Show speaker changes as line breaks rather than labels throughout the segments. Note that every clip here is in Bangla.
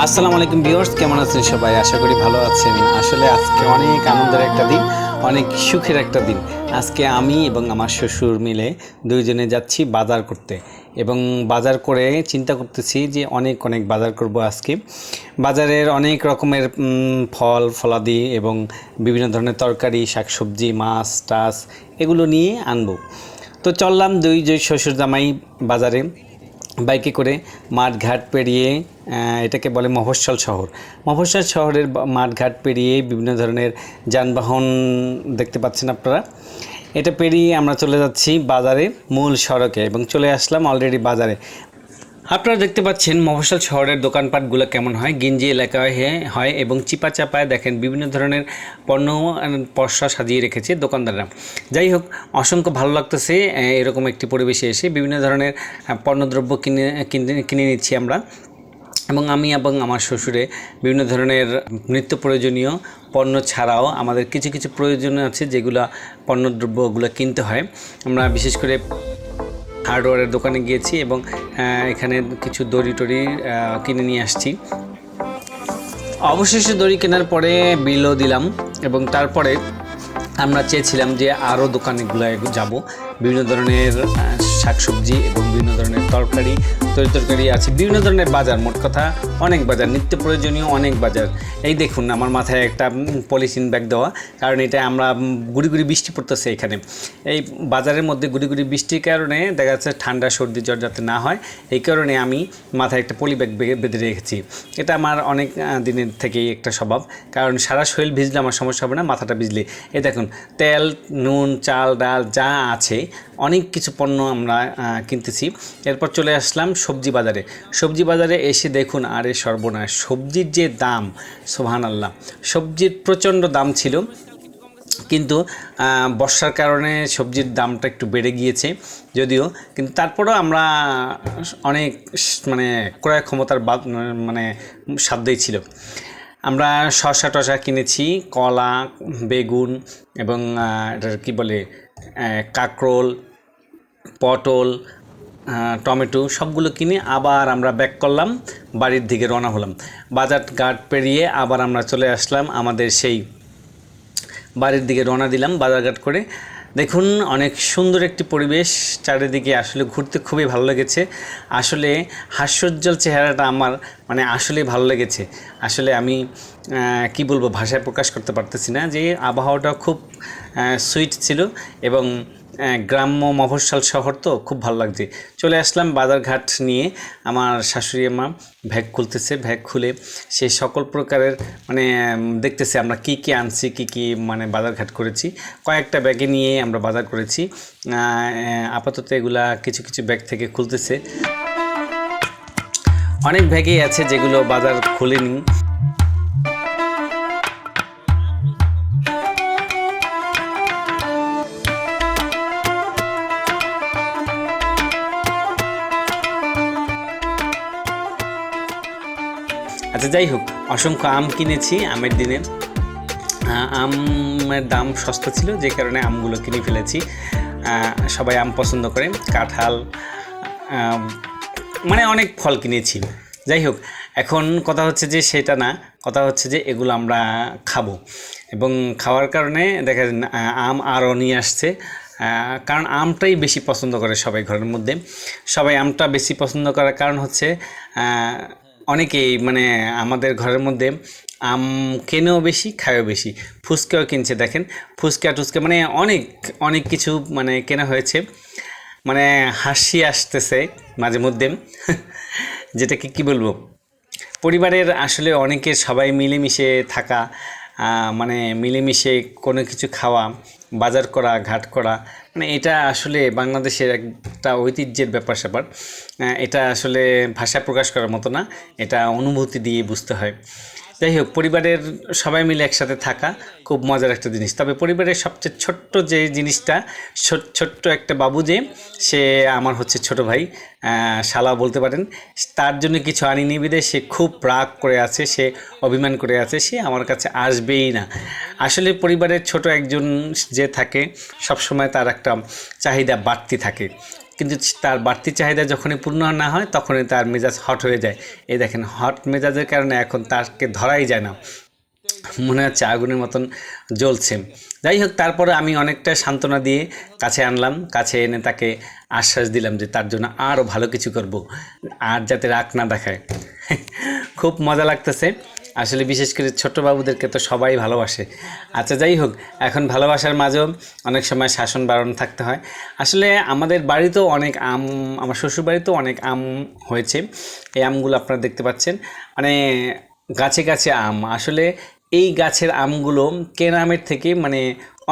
আসসালামু আলাইকুম ভিউয়ার্স, কেমন আছেন সবাই? আশা করি ভালো আছেন। আসলে আজকে অনেক আনন্দের একটা দিন, অনেক সুখের একটা দিন। আজকে আমি এবং আমার শ্বশুর মিলে দুইজনে যাচ্ছি বাজার করতে এবং বাজার করে চিন্তা করতেছি যে অনেক অনেক বাজার করব আজকে। বাজারের অনেক রকমের ফল ফলাদি এবং বিভিন্ন ধরনের তরকারি, শাকসবজি, মাছ টাছ এগুলো নিয়ে আনবো। তো চললাম দুই শ্বশুর জামাই বাজারে বাইকে করে। মাঠঘাট পেরিয়ে, এটাকে বলে মফস্বল শহর। মফস্বল শহরের মাঠঘাট পেরিয়ে বিভিন্ন ধরনের যানবাহন দেখতে পাচ্ছেন আপনারা। এটা পেরিয়ে আমরা চলে যাচ্ছি বাজারে, মূল সড়কে, এবং চলে আসলাম অলরেডি বাজারে। আপনারা দেখতে পাচ্ছেন মফস্বল শহরের দোকানপাটগুলো কেমন হয়, গিঞ্জি এলাকায় হয় এবং চিপা চাপায় দেখেন বিভিন্ন ধরনের পণ্য পসরা সাজিয়ে রেখেছে দোকানদাররা। যাই হোক, অসংখ্য ভালো লাগতেছে এরকম একটি পরিবেশে এসে বিভিন্ন ধরনের পণ্যদ্রব্য কিনে নিচ্ছি আমরা, এবং আমি এবং আমার শ্বশুরে বিভিন্ন ধরনের নিত্য প্রয়োজনীয় পণ্য ছাড়াও আমাদের কিছু কিছু প্রয়োজন আছে যেগুলো পণ্যদ্রব্যগুলো কিনতে হয়। আমরা বিশেষ করে হার্ডওয়্যারের দোকানে গিয়েছি এবং এখানে কিছু দড়ি টড়ি কিনে নিয়ে আসছি। অবশেষে দড়ি কেনার পরে বিলও দিলাম এবং তারপরে আমরা চেয়েছিলাম যে আরও দোকানগুলোয় যাব। বিভিন্ন ধরনের শাকসবজি এবং বিভিন্ন ধরনের তরকারি আছে, বিভিন্ন ধরনের বাজার, মোট কথা অনেক বাজার, নিত্য প্রয়োজনীয় অনেক বাজার। এই দেখুন আমার মাথায় একটা পলিথিন ব্যাগ দেওয়া, কারণ এটা আমরা গুড়ি গুড়ি বৃষ্টি পড়তেছে এখানে। এই বাজারের মধ্যে গুড়ি গুড়ি বৃষ্টির কারণে দেখা যাচ্ছে ঠান্ডা সর্দি জ্বর যাতে না হয়, এই কারণে আমি মাথায় একটা পলি ব্যাগ বেঁধে রেখেছি। এটা আমার অনেক দিনের থেকেই একটা স্বভাব, কারণ সারা শরীর ভিজলে আমার সমস্যা হবে না, মাথাটা ভিজলে। এই দেখুন, তেল, নুন, চাল, ডাল যা আছে অনেক কিছু পণ্য আমরা কিনতেছি। এরপর চলে আসলাম সবজি বাজারে। সবজি বাজারে এসে দেখুন, আরে সর্বনাশ, সবজির যে দাম, সুবহানাল্লাহ, সবজির প্রচণ্ড দাম ছিল, কিন্তু বর্ষার কারণে সবজির দামটা একটু বেড়ে গিয়েছে যদিও, কিন্তু তারপরেও আমরা অনেক ক্রয় ক্ষমতার সাধ্যই ছিল। আমরা শসা টসা কিনেছি, কলা, বেগুন এবং এটার কী বলে কাঁকরোল, পটল, টমেটো সবগুলো কিনে আবার আমরা ব্যাক করলাম, বাড়ির দিকে রওনা হলাম। বাজার ঘাট পেরিয়ে আবার আমরা চলে আসলাম আমাদের সেই বাড়ির দিকে রওনা দিলাম বাজারঘাট করে। দেখুন অনেক সুন্দর একটি পরিবেশ চারিদিকে, আসলে ঘুরতে খুবই ভালো লেগেছে। আসলে হাস্যোজ্জ্বল চেহারাটা আমার আসলেই ভালো লেগেছে। আসলে আমি কি বলবো, ভাষায় প্রকাশ করতে পারতেছি না যে আবহাওয়াটা খুব সুইট ছিল এবং গ্রাম্য মফস্বল শহর তো খুব ভালো লাগছে। চলে আসলাম বাজারঘাট নিয়ে। আমার শাশুড়ি মা ব্যাগ খুলতেছে, ব্যাগ খুলে সে সকল প্রকারের দেখতেছে আমরা কি কি আনছি, কি কি বাজারঘাট করেছি। কয়েকটা ব্যাগে নিয়ে আমরা বাজার করেছি। আপাতত এগুলা কিছু কিছু ব্যাগ থেকে খুলতেছে। অনেক ব্যাগই আছে যেগুলো বাজার খুলেনি। আচ্ছা, যাই হোক, অসংখ্য আম কিনেছি। আমের দিনে আমের দাম সস্তা ছিল, যে কারণে আমগুলো কিনে ফেলেছি। সবাই আম পছন্দ করে। কাঁঠাল, অনেক ফল কিনেছি। যাই হোক, এখন কথা হচ্ছে যে সেটা না, কথা হচ্ছে যে এগুলো আমরা খাবো, এবং খাওয়ার কারণে দেখা যায় আম আরও নিয়ে আসছে, কারণ আমটাই বেশি পছন্দ করে সবাই ঘরের মধ্যে। সবাই আমটা বেশি পছন্দ করার কারণ হচ্ছে অনেকেই আমাদের ঘরের মধ্যে আম কেনেও বেশি, খায়ও বেশি। ফুচকাও কিনছে, দেখেন ফুচকা টুচকা অনেক অনেক কিছু কেনা হয়েছে। হাসি আসতেছে মাঝে মধ্যে যেটাকে কি বলবো, পরিবারের আসলে অনেকের সবাই মিলেমিশে থাকা, মিলেমিশে কোনো কিছু খাওয়া, বাজার করা, ঘাট করা, এটা আসলে বাংলাদেশের একটা ঐতিহ্যের ব্যাপার স্যাপার। এটা আসলে ভাষা প্রকাশ করার মতো না, এটা অনুভূতি দিয়ে বুঝতে হয়। যাই হোক, পরিবারের সবাই মিলে একসাথে থাকা খুব মজার একটা জিনিস। তবে পরিবারের সবচেয়ে ছোট্ট যে জিনিসটা, ছোট্ট একটা বাবু, যে সে আমার হচ্ছে ছোট ভাই, শালা বলতে পারেন, তার জন্য কিছু আনিনি বিধায় সে খুব রাগ করে আছে, সে অভিমান করে আছে, সে আমার কাছে আসবেই না। আসলে পরিবারের ছোট একজন যে থাকে সবসময় তার একটা চাহিদা বাড়তি থাকে, কিন্তু তার বাড়তি চাহিদা যখনই পূর্ণ না হয় তখনই তার মেজাজ হট হয়ে যায়। এই দেখেন হট মেজাজের কারণে এখন তাকে ধরাই যায় না, মনে হচ্ছে আগুনের মতন জ্বলছে। যাই হোক, তারপরে আমি অনেকটা সান্ত্বনা দিয়ে কাছে আনলাম, কাছে এনে তাকে আশ্বাস দিলাম যে তার জন্য আরও ভালো কিছু করব, আর যাতে রাগ না দেখায়। খুব মজা লাগতেছে আসলে, বিশেষ করে ছোট বাবুদেরকে তো সবাই ভালোবাসে। আচ্ছা যাই হোক, এখন ভালোবাসার মাঝেও অনেক সময় শাসন বারণ থাকতে হয়। আসলে আমাদের বাড়িতেও অনেক আম, আমার শ্বশুর বাড়িতেও অনেক আম হয়েছে। এই আমগুলো আপনারা দেখতে পাচ্ছেন, মানে গাছে গাছে আম। আসলে এই গাছের আমগুলো কেনা আমের থেকে মানে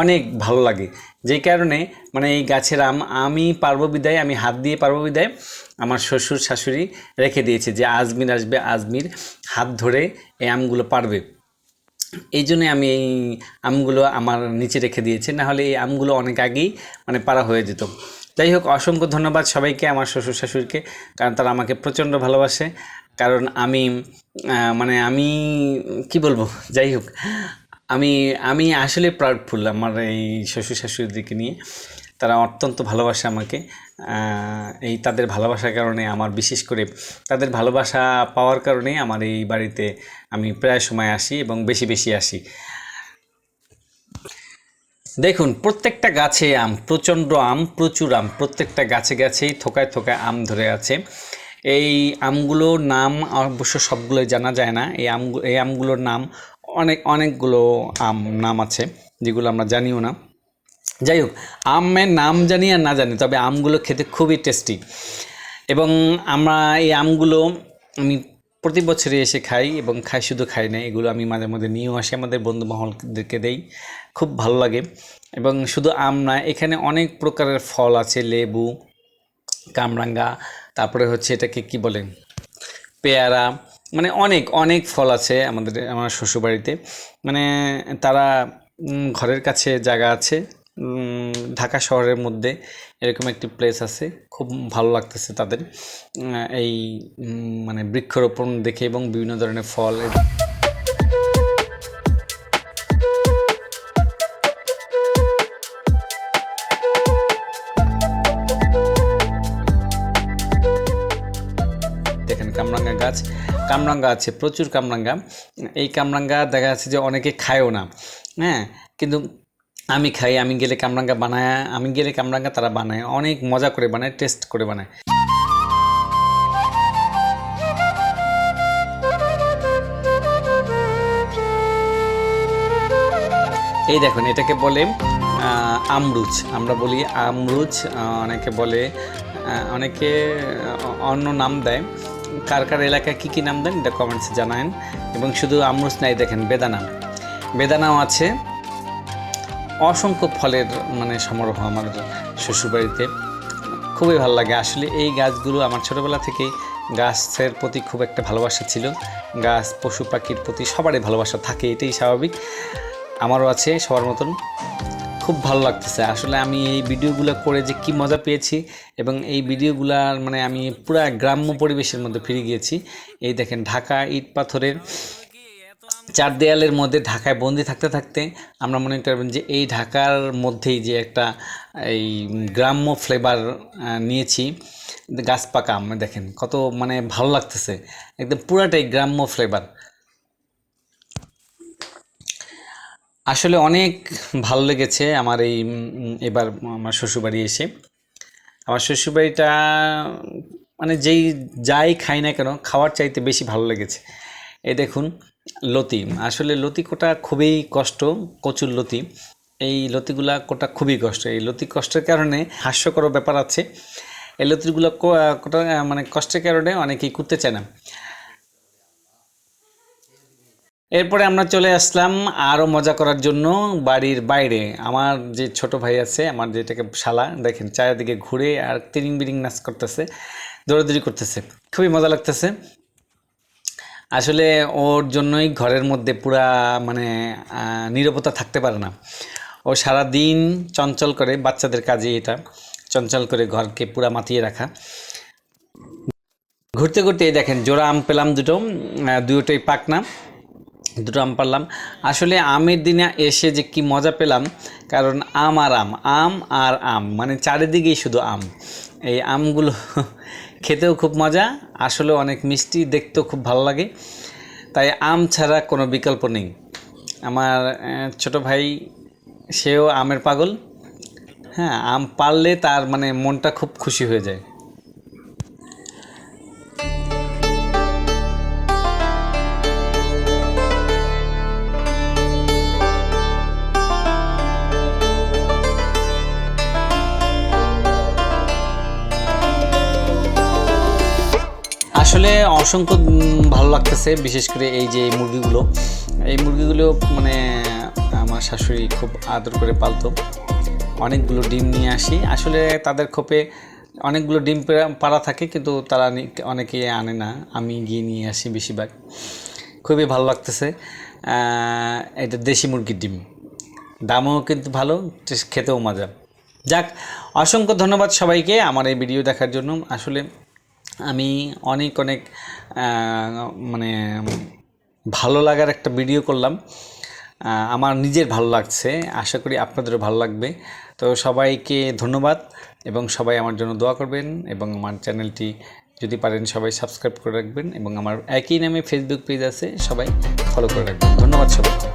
অনেক ভালো লাগে, যেই কারণে মানে এই গাছের আম আমি পারবো বিদায়, আমি হাত দিয়ে পারবো বিদায় আমার শ্বশুর শাশুড়ি রেখে দিয়েছে যে আজমির আসবে, আজমির হাত ধরে এই আমগুলো পারবে। এই জন্যে আমি এই আমগুলো আমার নিচে রেখে দিয়েছি, না হলে এই আমগুলো অনেক আগেই মানে পারা হয়ে যেত। যাই হোক, অসংখ্য ধন্যবাদ সবাইকে, আমার শ্বশুর শাশুড়িকে, কারণ তারা আমাকে প্রচণ্ড ভালোবাসে। কারণ আমি মানে আমি কি বলবো, যাই হোক, আমি আমি আসলে প্রাউডফুল আমার এই শ্বশুর শাশুড়িদেরকে নিয়ে। তারা অত্যন্ত ভালোবাসে আমাকে। এই তাদের ভালোবাসার কারণে আমার, বিশেষ করে তাদের ভালোবাসা পাওয়ার কারণেই আমার এই বাড়িতে আমি প্রায় সময় আসি এবং বেশি বেশি আসি। দেখুন, প্রত্যেকটা গাছে আম, প্রচণ্ড আম, প্রচুর আম, প্রত্যেকটা গাছে গাছেই থোকায় থোকায় আম ধরে আছে। এই আমগুলোর নাম অবশ্য সবগুলোই জানা যায় না। এই আমগুলোর নাম অনেকগুলো নাম আছে যেগুলো আমরা জানিও না। যাই হোক, আমের নাম জানি আর না জানি, তবে আমগুলো খেতে খুবই টেস্টি। এবং আমরা এই আমগুলো আমি প্রতি বছরই এসে খাই, এবং শুধু খাই না, এগুলো আমি মাঝে মধ্যে নিয়েও আসি, আমাদের বন্ধু মহলদেরকে দেই, খুব ভালো লাগে। এবং শুধু আম না, এখানে অনেক প্রকারের ফল আছে, লেবু, কামরাঙ্গা, তারপরে হচ্ছে এটাকে কি বলে, পেয়ারা, মানে অনেক অনেক ফল আছে আমার শ্বশুরবাড়িতে। মানে তারা ঘরের কাছে জায়গা আছে, ঢাকা শহরের মধ্যে এরকম একটি প্লেস আছে, খুব ভালো লাগতেছে তাদের এই মানে বৃক্ষরোপণ দেখে এবং বিভিন্ন ধরনের ফল। দেখেন কামরাঙ্গা আছে, প্রচুর কামরাঙ্গা। এই কামরাঙ্গা দেখা যাচ্ছে যে অনেকে খায়ও না, হ্যাঁ, কিন্তু আমি খাই। আমি গেলে কামরাঙ্গা তারা বানায়, অনেক মজা করে বানায়, টেস্ট করে বানায়। এই দেখুন, এটাকে বলে আমরুচ, আমরা বলি আমরুচ, অনেকে বলে, অনেকে অন্য নাম দেয়। কার কার এলাকায় কী নাম দেন এটা কমেন্টসে জানান। এবং শুধু আমরুচ নাই, দেখেন বেদানাও আছে। অসংখ্য ফলের মানে সমারোহ আমার শ্বশুরবাড়িতে, খুবই ভালো লাগে। আসলে এই গাছগুলো আমার ছোটোবেলা থেকেই গাছের প্রতি খুব একটা ভালোবাসা ছিল। গাছ, পশু পাখির প্রতি সবারই ভালোবাসা থাকে, এটাই স্বাভাবিক, আমারও আছে সবার মতন। খুব ভালো লাগতেছে আসলে, আমি এই ভিডিওগুলো করে যে কি মজা পেয়েছি, এবং এই ভিডিওগুলার মানে আমি পুরা গ্রাম্য পরিবেশের মধ্যে ফিরে গিয়েছি। এই দেখেন, ঢাকা ইট পাথরের চার দেয়ালের মধ্যে ঢাকায় বন্দি থাকতে থাকতে আমরা মনে করবেন যে এই ঢাকার মধ্যেই যে একটা এই গ্রাম্য ফ্লেভার নিয়েছি। গাছ পাকা আম দেখেন কত মানে ভালো লাগতেছে, একদম পুরাটাই গ্রাম্য ফ্লেভার। আসলে অনেক ভালো লেগেছে আমার এবার আমার শ্বশুরবাড়ি এসে। আমার শ্বশুরবাড়িটা মানে যাই খাই না কেন, খাওয়ার চাইতে বেশি ভালো লেগেছে। এই দেখুন লতি, আসলে লতি কোটা খুবই কষ্ট, কচুর লতি, এই লতিগুলা কোটা খুবই কষ্ট। এই লতি কষ্টের কারণে হাস্যকর ব্যাপার আছে, এই লতিগুলো কোটা মানে কষ্টের কারণে অনেকেই করতে চায় না। এরপরে আমরা চলে আসলাম আরও মজা করার জন্য বাড়ির বাইরে। আমার যে ছোট ভাই আছে, আমার যেটাকে শালা, দেখেন চারিদিকে ঘুরে আর তিরিং বিরিং নাচ করতেছে, দৌড়াদৌড়ি করতেছে, খুবই মজা লাগতেছে। আসলে ওর জন্যই ঘরের মধ্যে পুরা মানে নীরবতা থাকতে পারে না। ও সারা দিন চঞ্চল করে, বাচ্চাদের কাজে এটা, চঞ্চল করে ঘরকে পুরা মাতিয়ে রাখা। ঘুরতে ঘুরতে দেখেন জোড়া আম পেলাম দুটোই পাকনা, দুটো আম পারলাম। আসলে আমের দিনে এসে যে কি মজা পেলাম, কারণ আম আর আম, আম আর আম, মানে চারিদিকেই শুধু আম। এই আমগুলো খেতেও খুব মজা, আসলে অনেক মিষ্টি, দেখতেও খুব ভালো লাগে। তাই আম ছাড়া কোনো বিকল্প নেই। আমার ছোট ভাই, সেও আমের পাগল। হ্যাঁ, আম পারলে তার মানে মনটা খুব খুশি হয়ে যায়। আসলে অসংখ্য ভালো লাগতেছে, বিশেষ করে এই যে এই মুরগিগুলো মানে আমার শাশুড়ি খুব আদর করে পালতো। অনেকগুলো ডিম নিয়ে আসি, আসলে তাদের খোপে অনেকগুলো ডিম পাড়া থাকে, কিন্তু তারা অনেকে আনে না, আমি গিয়ে নিয়ে আসি বেশিরভাগ। খুবই ভালো লাগতেছে। এটা দেশি মুরগির ডিম, দামও কিন্তু ভালো, খেতেও মজা। যাক, অসংখ্য ধন্যবাদ সবাইকে আমার এই ভিডিও দেখার জন্য। আসলে আমি অনেক মানে ভালো লাগার একটা ভিডিও করলাম, আমার নিজের ভালো লাগছে, আশা করি আপনাদেরও ভালো লাগবে। তো সবাইকে ধন্যবাদ, এবং সবাই আমার জন্য দোয়া করবেন, এবং আমার চ্যানেলটি যদি পারেন সবাই সাবস্ক্রাইব করে রাখবেন, এবং আমার একই নামে ফেসবুক পেজ আছে, সবাই ফলো করে রাখবেন। ধন্যবাদ সবাই।